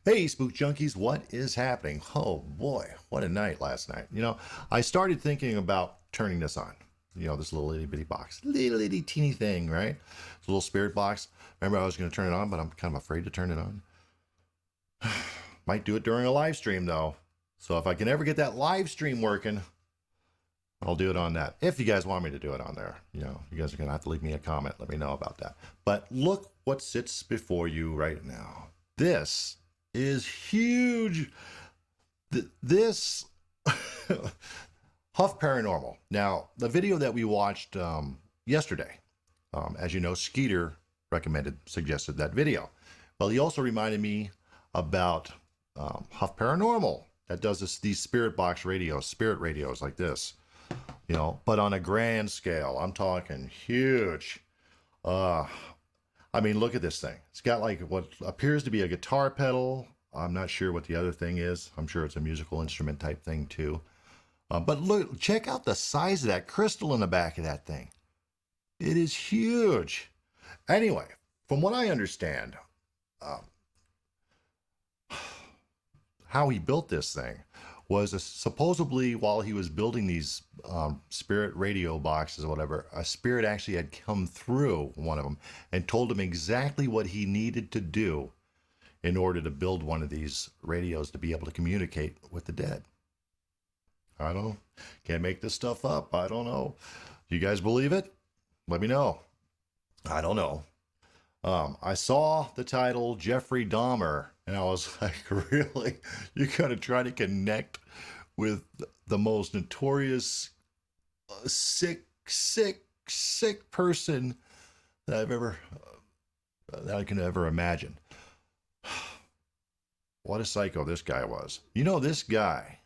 Hey, Spook Junkies, what is happening? Oh boy, what a night last night. I started thinking about turning this on. This little itty bitty box. Little itty teeny thing, right? It's a little spirit box. Remember, I was going to turn it on, but I'm kind of afraid to turn it on. Might do it during a live stream, though. So if I can ever get that live stream working, I'll do it on that. If you guys want me to do it on there, you guys are going to have to leave me a comment. Let me know about that. But look what sits before you right now. This is huge. This Huff Paranormal. Now, the video that we watched yesterday, as you know, Skeeter suggested that video. Well, he also reminded me about Huff Paranormal that does these spirit radios like this, but on a grand scale. I'm talking huge. I mean, look at this thing. It's got like what appears to be a guitar pedal. I'm not sure what the other thing is. I'm sure it's a musical instrument type thing too. But look, check out the size of that crystal in the back of that thing. It is huge. Anyway, from what I understand, how he built this thing was supposedly while he was building these spirit radio boxes or whatever, a spirit actually had come through one of them and told him exactly what he needed to do in order to build one of these radios to be able to communicate with the dead. I don't know. Can't make this stuff up. I don't know. You guys believe it? Let me know. I don't know. I saw the title Jeffery Dahmer, and I was like, really? You're going to try to connect with the most notorious, sick person that I can ever imagine. What a psycho this guy was. This guy,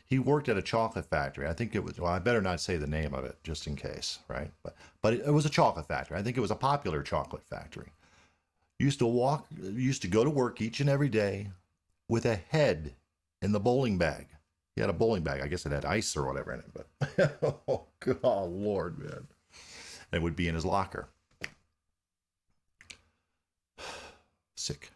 he worked at a chocolate factory. I think it was, well, I better not say the name of it just in case, right? But it was a chocolate factory. I think it was a popular chocolate factory. Used to go to work each and every day with a head in the bowling bag. He had a bowling bag. I guess it had ice or whatever in it, but oh, God, Lord, man. It would be in his locker. Sick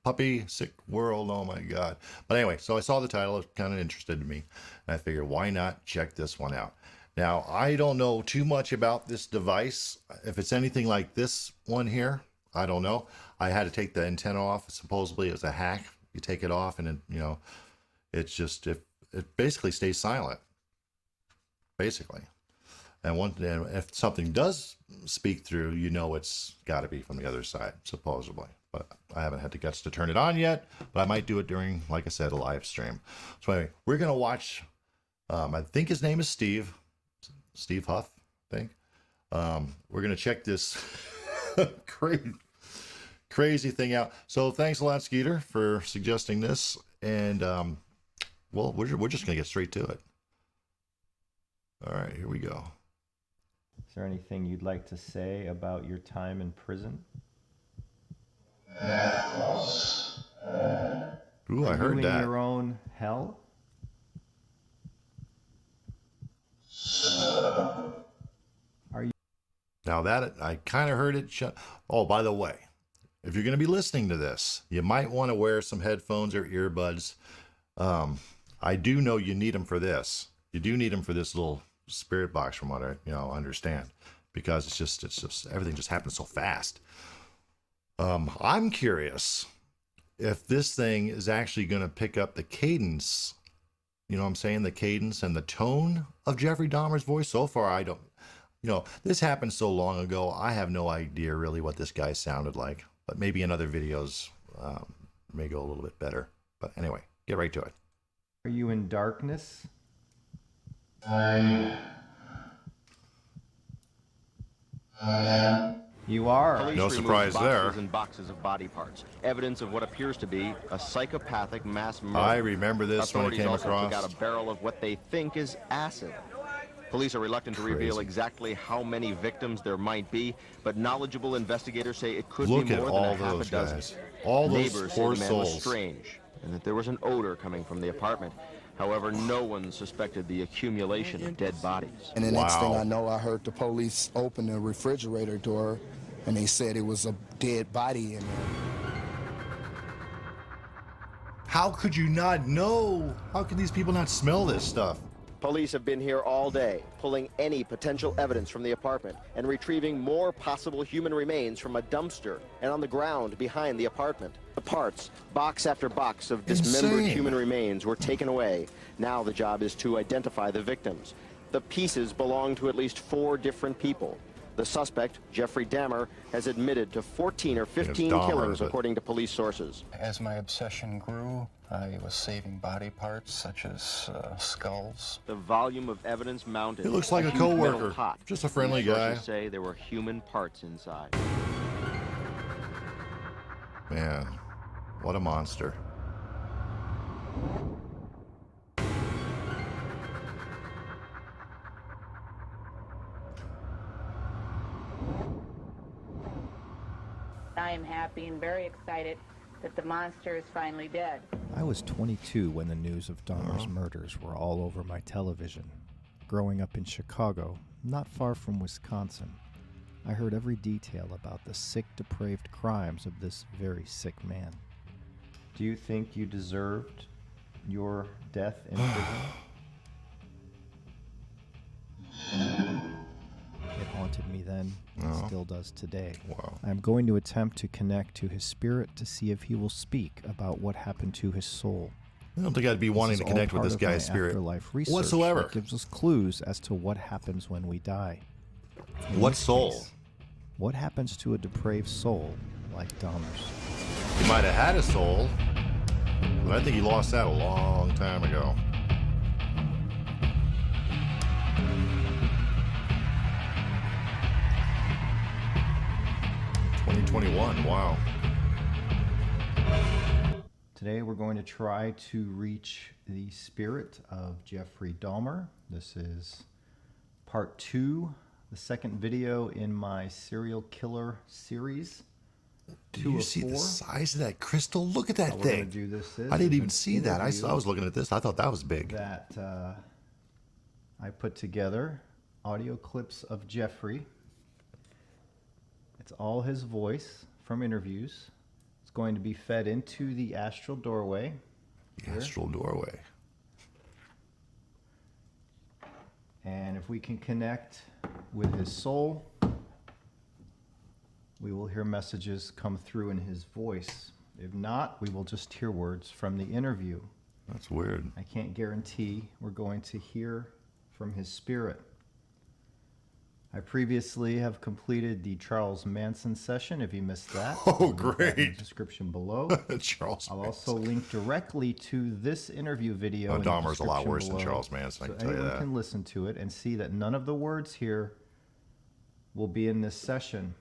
puppy, sick world. Oh my God. But anyway, so I saw the title. It was kind of interested in me. And I figured, why not check this one out? Now, I don't know too much about this device. If it's anything like this one here, I don't know. I had to take the antenna off. Supposedly it was a hack. You take it off and it's just, it basically stays silent. Basically. And if something does speak through, it's got to be from the other side, supposedly. But I haven't had the guts to turn it on yet, but I might do it during, like I said, a live stream. So anyway, we're going to watch, I think his name is Steve Huff, I think. We're going to check this crazy thing out. So thanks a lot, Skeeter, for suggesting this. And, well, we're just going to get straight to it. All right, here we go. Is there anything you'd like to say about your time in prison? Ooh, I heard that. Are you in your own hell? Are you? Now that I kind of heard it. Oh, by the way, if you're going to be listening to this, you might want to wear some headphones or earbuds. I do know you need them for this. You do need them for this little spirit box, from what I understand, because it's just everything just happens so fast. I'm curious if this thing is actually going to pick up the cadence, the cadence and the tone of Jeffrey Dahmer's voice. So far, I don't, this happened so long ago, I have no idea really what this guy sounded like, but maybe in other videos may go a little bit better. But anyway, get right to it. Are you in darkness? I am. You are. Police No surprise there. Boxes and boxes of body parts, evidence of what appears to be a psychopathic mass murder. I remember this when it came Authorities also across. took out a barrel of what they think is acid. Police are reluctant to reveal exactly how many victims there might be, but knowledgeable investigators say it could Look be at more all than a half those a dozen. guys. All those Neighbors poor say the man was souls. strange, and that there was an odor coming from the apartment. However, no one suspected the accumulation of dead bodies. And the next thing Wow. I know, I heard the police open the refrigerator door, and they said it was a dead body in there. How could you not know? How could these people not smell this stuff? Police have been here all day, pulling any potential evidence from the apartment and retrieving more possible human remains from a dumpster and on the ground behind the apartment. The parts, box after box of dismembered Insane. human remains, were taken away. Now the job is to identify the victims. The pieces belong to at least 4 different people. The suspect, Jefferey Dahmer, has admitted to 14 or 15 Dahmer, killings, but- according to police sources. As my obsession grew, I was saving body parts such as skulls. The volume of evidence mounted. He looks like a huge metal coworker. pot. Just a friendly Police guy. sources say there were human parts inside. Man, what a monster. I am happy and very excited that the monster is finally dead. I was 22 when the news of Dahmer's murders were all over my television. Growing up in Chicago, not far from Wisconsin, I heard every detail about the sick, depraved crimes of this very sick man. Do you think you deserved your death in prison? It haunted me then, and still does today. Wow. I am going to attempt to connect to his spirit to see if he will speak about what happened to his soul. I don't think I'd be wanting This to is all connect with part this of my guy's spirit afterlife research whatsoever. that gives us clues as to what happens when we die. In What this soul? case, what happens to a depraved soul like Dahmer's? He might have had a soul, but I think he lost that a long time ago. '21. Wow. Today we're going to try to reach the spirit of Jeffrey Dahmer. This is part 2, the second video in my serial killer series. Do 2 you of see 4. the size of that crystal? Look at that How we're going thing. to do this I didn't is even an see that. I interview was looking at this. I thought that was big. that I put together audio clips of Jeffrey. It's all his voice from interviews. It's going to be fed into the astral doorway. The astral doorway. And if we can connect with his soul, we will hear messages come through in his voice. If not, we will just hear words from the interview. That's weird. I can't guarantee we're going to hear from his spirit. I previously have completed the Charles Manson session. If you missed that, Oh, I'll link that in great. the description below. Charles I'll Manson. also link directly to this interview video. Oh, in the Dahmer's a lot description worse than below, Charles Manson, I so can tell you anyone that. can listen to it and see that none of the words here will be in this session,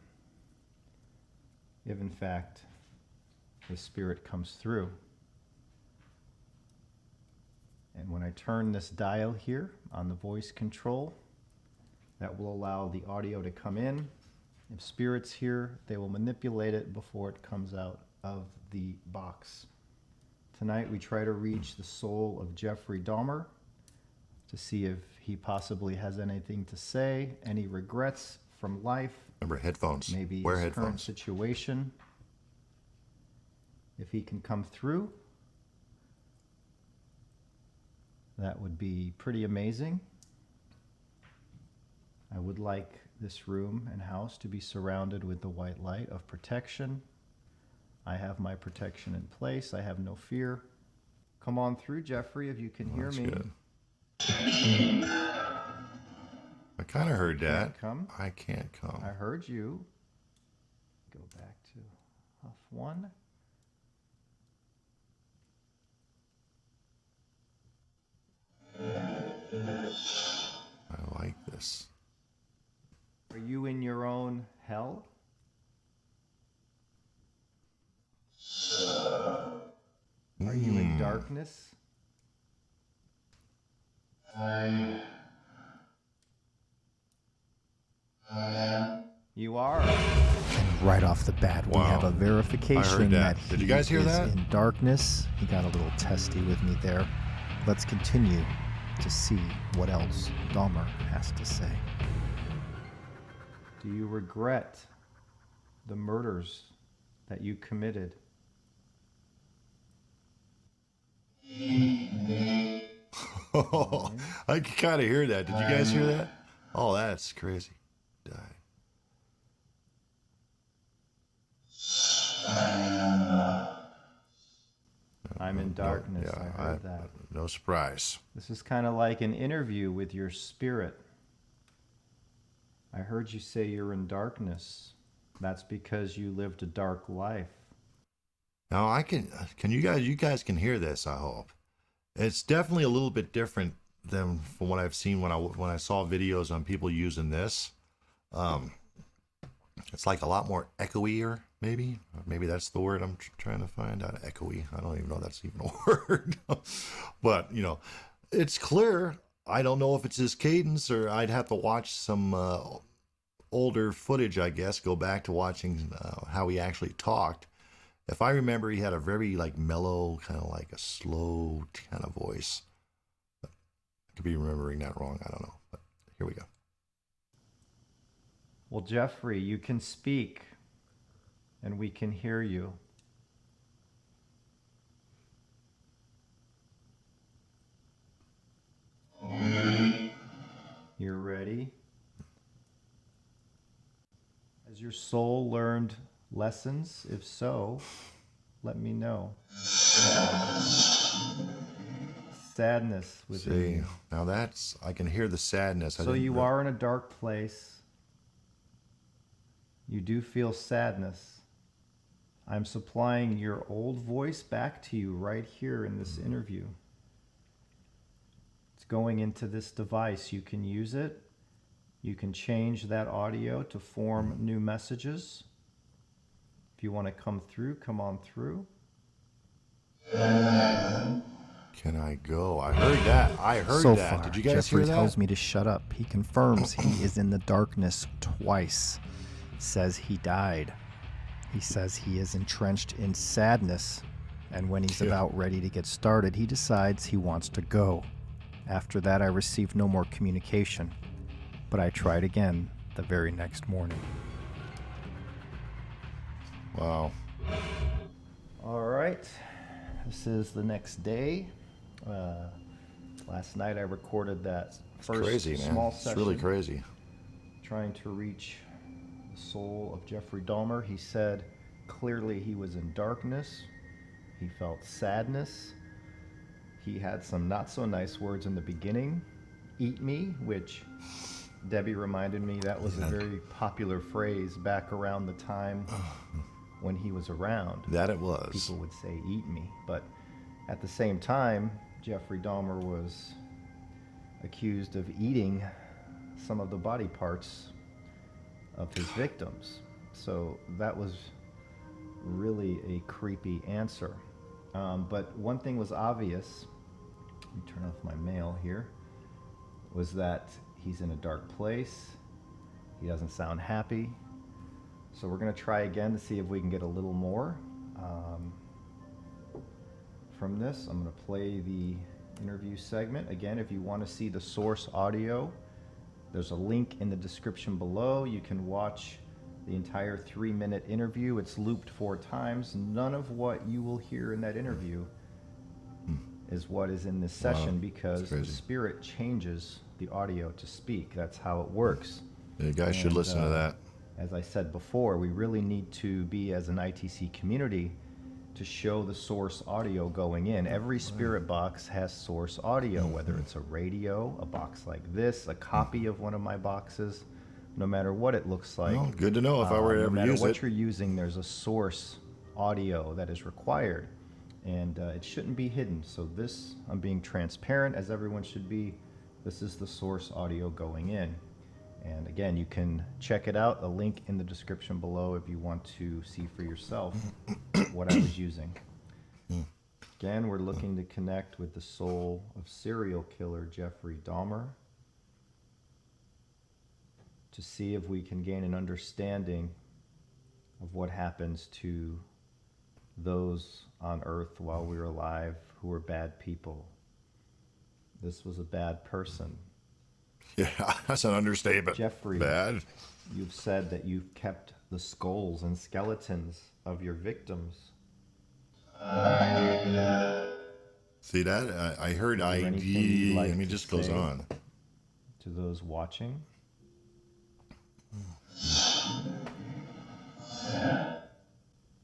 if in fact his spirit comes through. And when I turn this dial here on the voice control, that will allow the audio to come in. If spirit's here, they will manipulate it before it comes out of the box. Tonight we try to reach the soul of Jeffrey Dahmer to see if he possibly has anything to say, any regrets from life, Remember, headphones. maybe Wear his current headphones. situation. If he can come through, that would be pretty amazing. I would like this room and house to be surrounded with the white light of protection. I have my protection in place. I have no fear. Come on through, Jeffrey, if you can hear That's me. good. I kind of heard that. come? I can't come. I heard you. Go back to Huff 1. I like this. Are you in your own hell? Are you in darkness? You are. Right off the bat, we Wow. have a I verification heard that. that Did you he guys hear is that? in darkness. He got a little testy with me there. Let's continue to see what else Dahmer has to say. Do you regret the murders that you committed? I can kind of hear that. Did you guys hear that? Oh, that's crazy. Die. I'm in darkness. Yeah, I heard that. No surprise. This is kind of like an interview with your spirit. I heard you say you're in darkness. That's because you lived a dark life. Now can you guys can hear this, I hope. It's definitely a little bit different than from what I've seen when I saw videos on people using this. It's like a lot more echoier, maybe. Maybe that's the word I'm trying to find out. Echoey. I don't even know if that's even a word. But, you know, it's clear. I don't know if it's his cadence, or I'd have to watch some older footage, I guess, go back to watching how he actually talked. If I remember, he had a very like mellow, kind of like a slow kind of voice. I could be remembering that wrong. I don't know. But here we go. Well, Jeffrey, you can speak, and we can hear you. You're ready? Has your soul learned lessons? If so, let me know. Sadness within See, you. now that's, I can hear the sadness. So you are in a dark place. You do feel sadness. I'm supplying your old voice back to you right here in this interview. It's going into this device. You can use it. You can change that audio to form new messages. If you want to come through, come on through. Can I go? I heard that. I heard So that. far, Did you guys Jeffrey hear that? tells me to shut up. He confirms he is in the darkness twice. Says he died. He says he is entrenched in sadness, and when he's about ready to get started, he decides he wants to go. After that, I received no more communication, but I tried again the very next morning. Wow. All right. This is the next day. Last night I recorded that first Crazy, man. small It's session. really crazy. Trying to reach the soul of Jeffrey Dahmer. He said clearly he was in darkness. He felt sadness. He had some not so nice words in the beginning. Eat me, which Debbie reminded me that was a very popular phrase back around the time when he was around. That it was. People would say eat me. But at the same time, Jeffrey Dahmer was accused of eating some of the body parts of his victims. So that was really a creepy answer. But one thing was obvious, let me turn off my mail here, was that he's in a dark place. He doesn't sound happy. So we're going to try again to see if we can get a little more from this. I'm going to play the interview segment. Again, if you want to see the source audio, there's a link in the description below. You can watch the entire 3-minute interview. It's looped 4 times. None of what you will hear in that interview is what is in this session, because the spirit changes the audio to speak. That's how it works. You guys should listen to that. As I said before, we really need to be, as an ITC community, to show the source audio going in. Every spirit box has source audio, whether it's a radio, a box like this, a copy of one of my boxes, no matter what it looks like. Well, good to know if I were to no ever matter use what it. you're using, there's a source audio that is required, and it shouldn't be hidden. So this, I'm being transparent, as everyone should be. This is the source audio going in. And again, you can check it out, a link in the description below if you want to see for yourself what I was using. Again, we're looking to connect with the soul of serial killer Jeffrey Dahmer to see if we can gain an understanding of what happens to those on Earth while we were alive who were bad people. This was a bad person. Yeah, that's an understatement. Jeffrey, Bad. you've said that you've kept the skulls and skeletons of your victims. See that? I heard there anything you'd like and it to just goes say on. to those watching?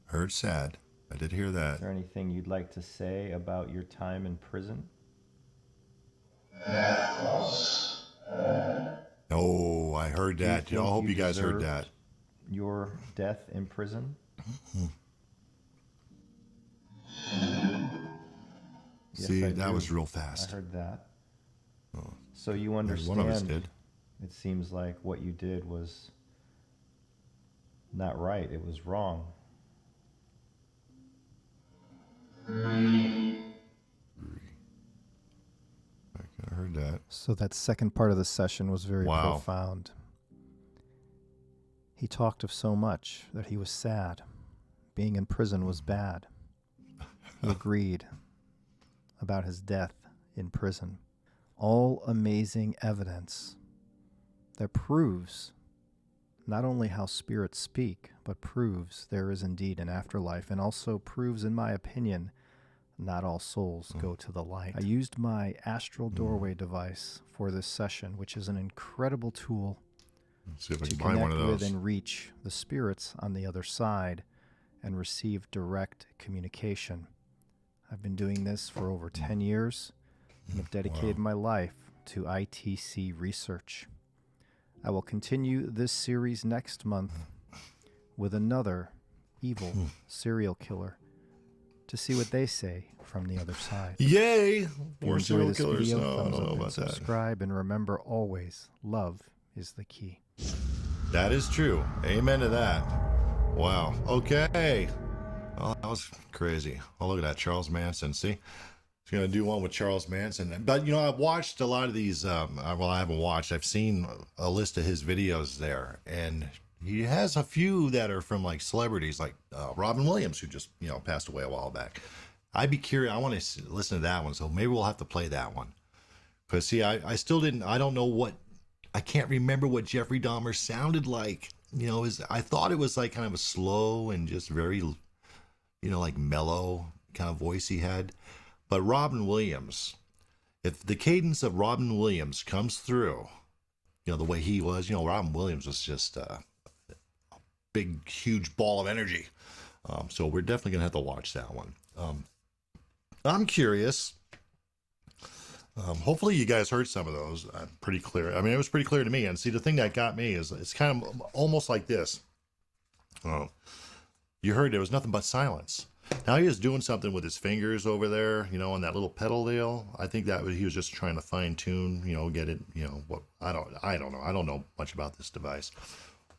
Heard sad. I did hear that. Is there anything you'd like to say about your time in prison? Oh, I heard that. Do you I think hope you you guys heard deserved that. your death in prison? Yes, See, I that do. was real fast. I heard that. So you One understand, of us did. it seems like what you did was not right. It was wrong. I heard that. So that second part of the session was very Wow. profound. He talked of so much that he was sad. Being in prison was bad. He agreed about his death in prison. All amazing evidence that proves not only how spirits speak, but proves there is indeed an afterlife, and also proves, in my opinion, not all souls go to the light. I used my astral doorway device for this session, which is an incredible tool Let's see if I to can buy one connect of with those. and reach the spirits on the other side and receive direct communication. I've been doing this for over 10 years and have dedicated my life to ITC research. I will continue this series next month with another evil serial killer to see what they say from the other side. Yay! If you More enjoy serial this killers. video, No, I thumbs don't up know and about that. subscribe, and remember always, love is the key. That is true. Amen to that. Wow. Okay. Oh, that was crazy. Oh, look at that. Charles Manson. See? He's going to do one with Charles Manson. But, you know, I've watched a lot of these. Well, I haven't watched. I've seen a list of his videos there. And he has a few that are from, like, celebrities, like Robin Williams, who just, you know, passed away a while back. I'd be curious. I want to listen to that one. So maybe we'll have to play that one. Because, see, I still didn't. I don't know what. I can't remember what Jeffrey Dahmer sounded like. You know, I thought it was like kind of a slow and just very, you know, like mellow kind of voice he had. But Robin Williams, if the cadence of Robin Williams comes through, you know, the way he was, you know, Robin Williams was just a big, huge ball of energy. So we're definitely going to have to watch that one. I'm curious. Hopefully you guys heard some of those. Pretty clear. I mean, it was pretty clear to me. And see, the thing that got me is it's kind of almost like this. You heard there was nothing but silence. Now he was doing something with his fingers over there, you know, on that little pedal deal. I think that he was just trying to fine tune, you know, get it, you know, what I don't know. I don't know much about this device.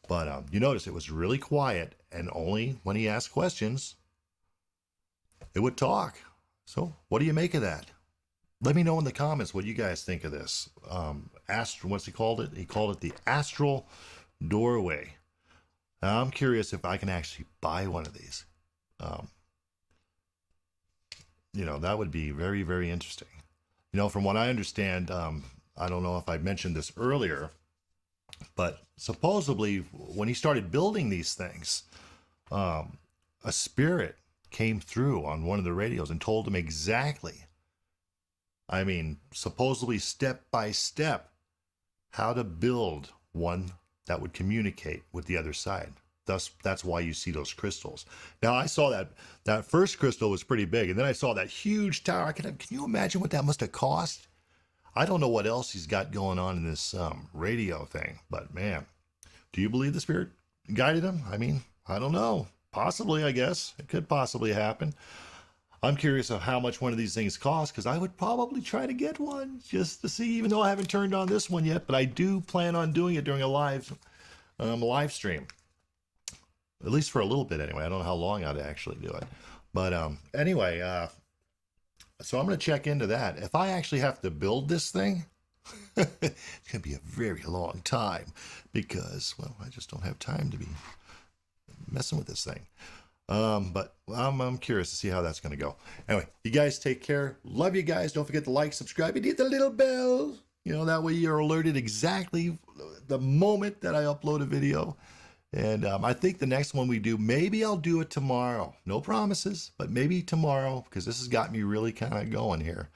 But you notice it was really quiet, and only when he asked questions, it would talk. So what do you make of that? Let me know in the comments what you guys think of this. What's he called it? He called it the astral doorway. Now, I'm curious if I can actually buy one of these. You know, that would be very, very interesting. You know, from what I understand, I don't know if I mentioned this earlier, but supposedly when he started building these things, a spirit came through on one of the radios and told him exactly, I mean, supposedly step by step, how to build one that would communicate with the other side. Thus, that's why you see those crystals. Now, I saw that first crystal was pretty big, and then I saw that huge tower. Can you imagine what that must have cost? I don't know what else he's got going on in this radio thing, but man, do you believe the spirit guided him? I mean, I don't know. Possibly, I guess. It could possibly happen. I'm curious of how much one of these things costs, because I would probably try to get one just to see, even though I haven't turned on this one yet, but I do plan on doing it during a live stream. At least for a little bit anyway. I don't know how long I'd actually do it. But anyway, so I'm going to check into that. If I actually have to build this thing, it's going to be a very long time because, well, I just don't have time to be messing with this thing. But I'm curious to see how that's going to go. Anyway, you guys take care. Love you guys. Don't forget to like, subscribe, and hit the little bell. You know, that way you're alerted exactly the moment that I upload a video. And I think the next one we do, maybe I'll do it tomorrow. No promises, but maybe tomorrow, because this has got me really kind of going here.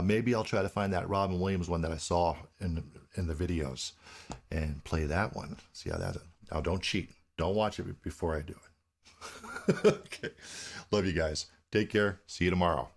Maybe I'll try to find that Robin Williams one that I saw in the videos and play that one. See how that. Now, don't cheat. Don't watch it before I do it. Okay. Love you guys. Take care. See you tomorrow.